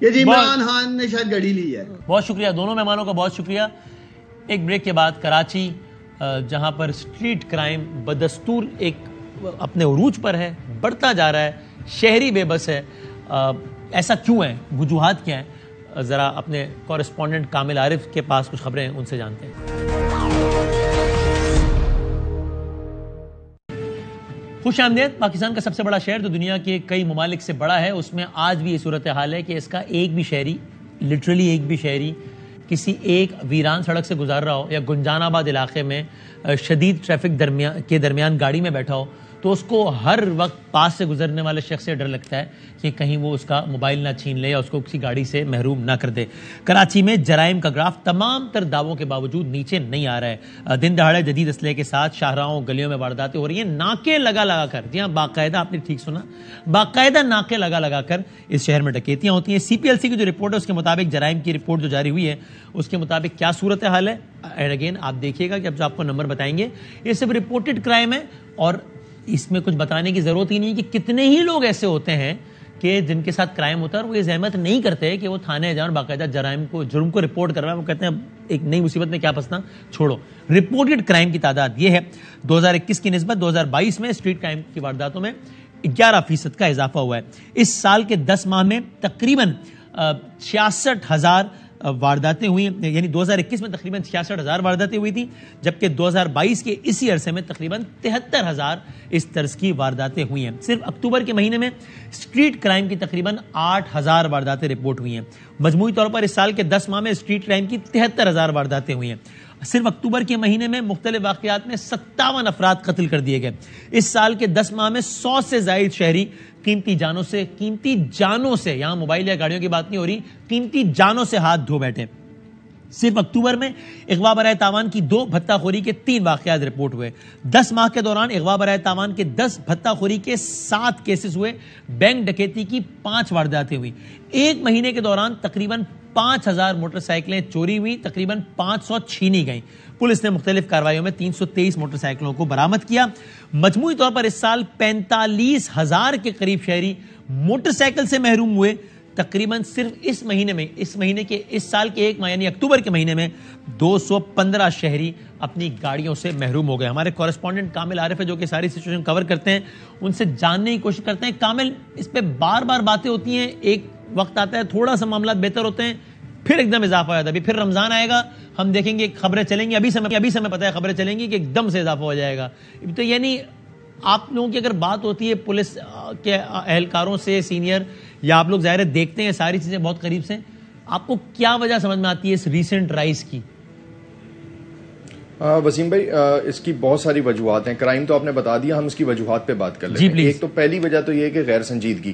کہ جی عمران خان نے شاید گھڑی لی ہے. بہت شکریہ دونوں مہمانوں کا, بہت شکریہ. ایک بریک کے بعد کراچی جہاں پر اسٹریٹ کرائم بدستور ایک اپنے عروج پر ہے, بڑھتا جا رہا ہے, شہری بے بس ہے, ایسا کیوں ہے, وجوہات کیا ہیں, ذرا اپنے کورسپونڈنٹ کامل عارف کے پاس کچھ خبریں ان سے جانتے ہیں. خوش آمدید. پاکستان کا سب سے بڑا شہر جو دنیا کے کئی ممالک سے بڑا ہے, اس میں آج بھی یہ صورتحال ہے کہ اس کا ایک بھی شہری, لٹرلی ایک بھی شہری کسی ایک ویران سڑک سے گزار رہا ہو یا گنجان آباد علاقے میں شدید ٹریفک کے درمیان گاڑی میں بیٹھا ہو تو اس کو ہر وقت پاس سے گزرنے والے شخص سے ڈر لگتا ہے کہ کہیں وہ اس کا موبائل نہ چھین لے یا اس کو کسی گاڑی سے محروم نہ کر دے. کراچی میں جرائم کا گراف تمام تر دعووں کے باوجود نیچے نہیں آ رہا ہے. دن دہاڑے جدید اسلحے کے ساتھ شاہراہوں گلیوں میں وارداتیں ہو رہی ہیں, ناکے لگا کر, جی ہاں باقاعدہ, آپ نے ٹھیک سنا, باقاعدہ ناکے لگا کر اس شہر میں ڈکیتیاں ہوتی ہیں. سی پی ایل سی کی جو رپورٹ ہے اس کے مطابق, جرائم کی رپورٹ جو جاری ہوئی ہے اس کے مطابق کیا صورتحال ہے, اینڈ اگین آپ دیکھیے گا کہ اب جو آپ کو نمبر بتائیں گے یہ صرف رپورٹڈ کرائم ہے, اور اس میں کچھ بتانے کی ضرورت ہی نہیں کہ کتنے ہی لوگ ایسے ہوتے ہیں کہ جن کے ساتھ کرائم ہوتا ہے اور وہ یہ زحمت نہیں کرتے کہ وہ تھانے جائیں اور باقاعدہ جرم کو رپورٹ کر رہا ہے. وہ کہتے ہیں ایک نئی مصیبت میں کیا پھنسنا, چھوڑو. رپورٹڈ کرائم کی تعداد یہ ہے 2021 کی نسبت 2022 میں اسٹریٹ کرائم کی وارداتوں میں 11% کا اضافہ ہوا ہے. اس سال کے 10 ماہ میں تقریباً 66,000 وارداتیں ہوئی, یعنی 2021 میں تقریباً 66,000 وارداتیں ہوئی تھیں, جبکہ 2022 کے اسی عرصے میں تقریباً 73,000 اس طرز کی وارداتیں ہوئی ہیں. صرف اکتوبر کے مہینے میں اسٹریٹ کرائم کی تقریباً 8,000 وارداتیں رپورٹ ہوئی ہیں. مجموعی طور پر اس سال کے 10 ماہ میں اسٹریٹ کرائم کی 73,000 وارداتیں ہوئی ہیں. صرف اکتوبر کے مہینے میں مختلف واقعات میں 57 افراد قتل کر دیے گئے. اس سال کے 10 ماہ میں 100 سے زائد شہری قیمتی جانوں سے یہاں موبائل یا گاڑیوں کی بات نہیں ہو رہی, قیمتی جانوں سے ہاتھ دھو بیٹھے. صرف اکتوبر میں اغوا برائے تاوان کی 2, بھتہ خوری کے 3 واقعات رپورٹ ہوئے. 10 ماہ کے دوران اغوا برائے تاوان کے 10, بھتہ خوری کے 7 کیسز ہوئے. بینک ڈکیتی کی 5 وارداتیں ہوئی. ایک مہینے کے دوران تقریباً 5000 موٹر سائیکلیں چوری ہوئی, تقریباً 500 چھینی گئیں. پولیس نے مختلف کارروائیوں میں 323 موٹر سائیکلوں کو برآمد کیا. مجموعی طور پر اس سال 45,000 کے قریب شہری موٹر سائیکل سے محروم ہوئے. تقریباً صرف اس سال کے ایک ماہ یعنی اکتوبر کے مہینے میں 215 شہری اپنی گاڑیوں سے محروم ہو گئے. ہمارے کورسپونڈنٹ کامل عارف ہے جو کہ ساری سچویشن کور کرتے ہیں, ان سے جاننے کی کوشش کرتے ہیں. کامل, اس پہ بار بار باتیں ہوتی ہیں, ایک وقت آتا ہے تھوڑا سا معاملات بہتر ہوتے ہیں, پھر ایک دم اضافہ ہو جاتا ہے. ابھی پھر رمضان آئے گا, ہم دیکھیں گے خبریں چلیں گی, ابھی سے ہمیں پتہ ہے خبریں چلیں گی کہ ایک دم سے اضافہ ہو جائے گا. تو یعنی آپ لوگوں کی اگر بات ہوتی ہے پولیس کے اہلکاروں سے سینئر, یا آپ لوگ ظاہر دیکھتے ہیں ساری چیزیں بہت قریب سے, آپ کو کیا وجہ سمجھ میں آتی ہے اس ریسنٹ رائز کی؟ وسیم بھائی, اس کی بہت ساری وجوہات ہیں. کرائم تو آپ نے بتا دیا, ہم اس کی وجوہات پہ بات کر لیں. ایک تو پہلی وجہ تو یہ ہے کہ غیر سنجیدگی,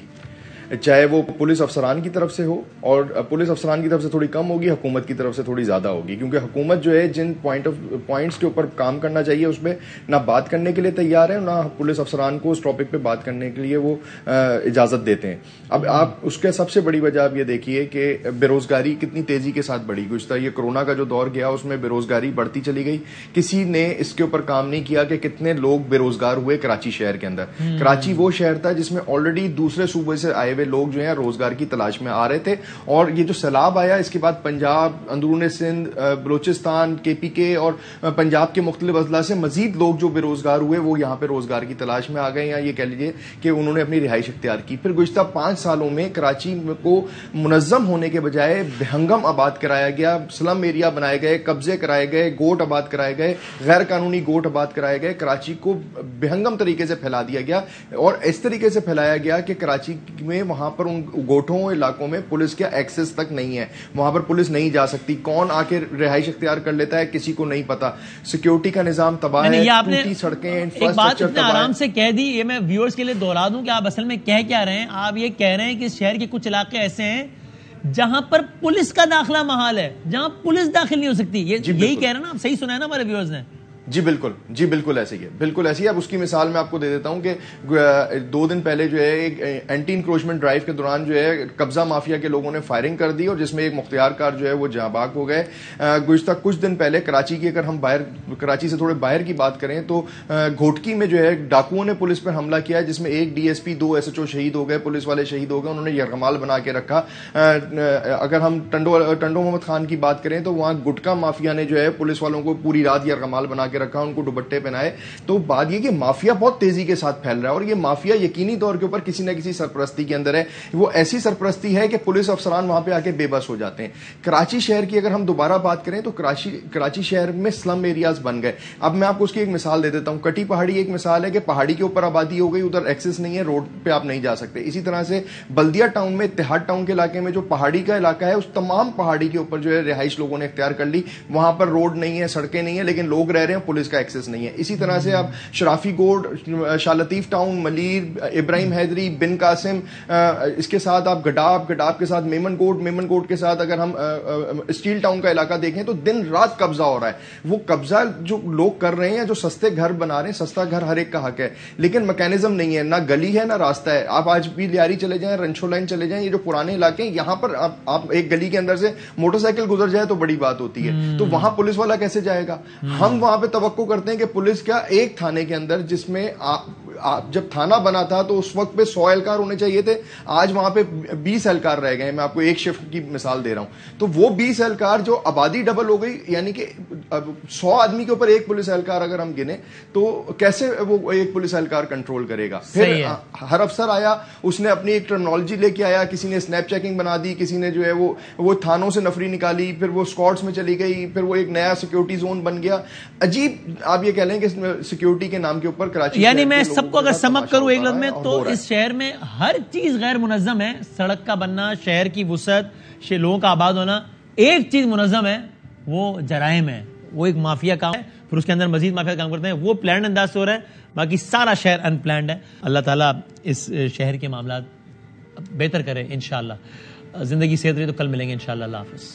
چاہے وہ پولیس افسران کی طرف سے ہو, اور پولیس افسران کی طرف سے تھوڑی کم ہوگی, حکومت کی طرف سے تھوڑی زیادہ ہوگی, کیونکہ حکومت جو ہے جن پوائنٹس کے اوپر کام کرنا چاہیے اس پہ نہ بات کرنے کے لیے تیار ہے, نہ پولیس افسران کو اس ٹاپک پہ بات کرنے کے لیے وہ اجازت دیتے ہیں. اب آپ اس کے سب سے بڑی وجہ آپ یہ دیکھیے کہ بے روزگاری کتنی تیزی کے ساتھ بڑھی. گزشتہ یہ کرونا کا جو دور گیا اس میں بے روزگاری بڑھتی چلی گئی. کسی نے اس کے اوپر کام نہیں کیا کہ کتنے لوگ بے روزگار ہوئے کراچی شہر کے اندر. کراچی وہ شہر تھا جس میں آلریڈی دوسرے صوبے سے آئے ہوئے لوگ جو ہیں روزگار کی تلاش میں آ رہے تھے, اور یہ جو سیلاب آیا اس کے بعد پنجاب, اندرون سندھ, بلوچستان, KPK اور پنجاب کے مختلف اضلاع سے مزید لوگ جو بے روزگار ہوئے وہ یہاں پہ روزگار کی تلاش میں آ گئے, یا یہ کہہ لیجیے کہ انہوں نے اپنی رہائش اختیار کی. پھر گزشتہ 5 سالوں میں کراچی کو منظم ہونے کے بجائے بہنگم آباد کرایا گیا, سلم ایریا بنائے گئے, قبضے کرائے گئے, گوٹ آباد کرائے گئے, غیر قانونی گوٹ آباد کرائے گئے. کراچی کو بہنگم طریقے سے پھیلا دیا گیا, اور اس طریقے سے پھیلایا گیا کہ کراچی میں وہاں پر ان گوٹھوں علاقوں میں پولیس کا ایکسس تک نہیں ہے, وہاں پر پولیس نہیں جا سکتی. کون آ کے رہائش اختیار کر لیتا ہے کسی کو نہیں پتا. سیکیورٹی کا نظام تباہ ہے, ٹوٹی سڑکیں, انفراسٹرکچر تباہ ہے. آرام سے کہہ دی, یہ میں ویورز کے لیے دوہرا دوں کہ آپ اصل میں کہہ کیا رہے ہیں. آپ یہ کہہ رہے ہیں کہ شہر کے کچھ علاقے ایسے ہیں جہاں پر پولیس کا داخلہ محال ہے, جہاں پولیس داخل نہیں ہو سکتی. یہی کہہ رہے ہیں نا آپ؟ صحیح سنا ہے نا ہمارے ویورز نے؟ جی بالکل ایسی ہے, بالکل ایسی ہے. اب اس کی مثال میں آپ کو دے دیتا ہوں کہ 2 دن پہلے جو ہے ایک اینٹی انکروچمنٹ ڈرائیو کے دوران جو ہے قبضہ مافیا کے لوگوں نے فائرنگ کر دی, اور جس میں ایک مختار کار جو ہے وہ جاں بحق ہو گئے. گزشتہ کچھ دن پہلے کراچی کی, اگر ہم کراچی سے تھوڑے باہر کی بات کریں تو گھوٹکی میں جو ہے ڈاکوؤں نے پولیس پر حملہ کیا, جس میں ایک DSP 2 SHO شہید ہو گئے, پولیس والے شہید ہو گئے. انہوں نے یرغمال بنا کے رکھا. اگر ہم ٹنڈو محمد خان کی بات کریں تو وہاں گٹکا مافیا نے جو ہے پولیس والوں کو پوری رات یرغمال بنا کے رکھا, ان کو دوپٹے پہنائے. تو بات یہ کہ مافیا بہت تیزی کے ساتھ پھیل رہا ہے, اور یہ مافیا یقینی طور کے اوپر کسی نہ کسی سرپرستی کے اندر ہے. وہ ایسی سرپرستی ہے کہ پولیس افسران وہاں پہ آ کے بے بس ہو جاتے ہیں. کراچی شہر کی اگر ہم دوبارہ بات کریں تو کراچی شہر میں سلم ایریاز بن گئے. اب میں آپ کو اس کی ایک مثال دے دیتا ہوں. کٹی پہاڑی ایک مثال ہے کہ پہاڑی کے اوپر آبادی ہو گئی, ادھر ایکسس نہیں ہے, روڈ پہ آپ نہیں جا سکتے. اسی طرح سے بلدیا ٹاؤن میں, اتحاد ٹاؤن کے علاقے میں جو پہاڑی کا علاقہ ہے, اس تمام پہاڑی کے اوپر جو ہے رہائش لوگوں نے اختیار کر لی. وہاں پر روڈ نہیں ہے, سڑکیں نہیں ہیں, لیکن لوگ رہ رہے ہیں, پولیس کا ایکسس نہیں ہے. اسی طرح سے آپ شرافی گوڈ, شاہ لطیف ٹاؤن, ملیر, ابراہیم حیدری, بن قاسم, اس کے ساتھ آپ گڈاب کے ساتھ میمن گوڈ کے ساتھ اگر ہم اسٹیل ٹاؤن کا علاقہ دیکھیں تو دن رات قبضہ ہو رہا ہے. وہ قبضہ جو لوگ کر رہے ہیں, جو سستے گھر بنا رہے ہیں, سستا گھر ہر ایک کا حق ہے, لیکن میکینزم نہیں ہے, نہ گلی ہے نہ راستہ ہے. آپ آج بھی لیاری چلے جائیں, رنچو لائن چلے جائیں, یہ جو پرانے علاقے ہیں, یہاں پر آپ ایک گلی کے اندر سے موٹر سائیکل گزر جائے تو بڑی بات ہوتی ہے. تو وہاں پولیس والا کیسے جائے گا؟ ہم وہاں پہ توقع کرتے ہیں کہ پولیس کیا ایک تھانے کے اندر, جس میں جب تھانہ بنا تھا تو اس وقت پہ 100 اہلکار ہونے چاہیے تھے, آج وہاں پہ 20 اہلکار رہ گئے ہیں. میں آپ کو ایک شفٹ کی مثال دے رہا ہوں. تو وہ 20 اہلکار جو آبادی ڈبل ہو گئی, یعنی کہ 100 آدمی کے اوپر ایک پولیس اہلکار اگر ہم گنے تو کیسے وہ ایک پولیس اہلکار کنٹرول کرے گا؟ پھر ہر افسر آیا, اس نے اپنی ایک ٹرمنالوجی لے کے آیا, کسی نے اسنیپ چیکنگ بنا دی, کسی نے جو ہے وہ تھانوں سے نفری نکالی, پھر وہ اسکواڈس میں چلی گئی, پھر وہ ایک نیا سیکیورٹی زون بن گیا. عجیب آپ یہ کہہ لیں کہ سیکیورٹی کے نام کے اوپر کراچی, یعنی میں سب کو اگر سمک کروں ایک لفظ میں تو اس شہر میں ہر چیز غیر منظم ہے. سڑک کا بننا, شہر کی وسعت, لوگوں کا آباد ہونا, ایک چیز منظم ہے, وہ جرائم ہے. وہ ایک مافیا کام ہے, پھر اس کے اندر مزید مافیا کام کرتے ہیں, وہ پلان انداز سے ہو رہا ہے, باقی سارا شہر ان پلانڈ ہے. اللہ تعالیٰ اس شہر کے معاملات بہتر کرے انشاءاللہ. زندگی صحت رہی تو کل ملیں گے انشاءاللہ. اللہ حافظ.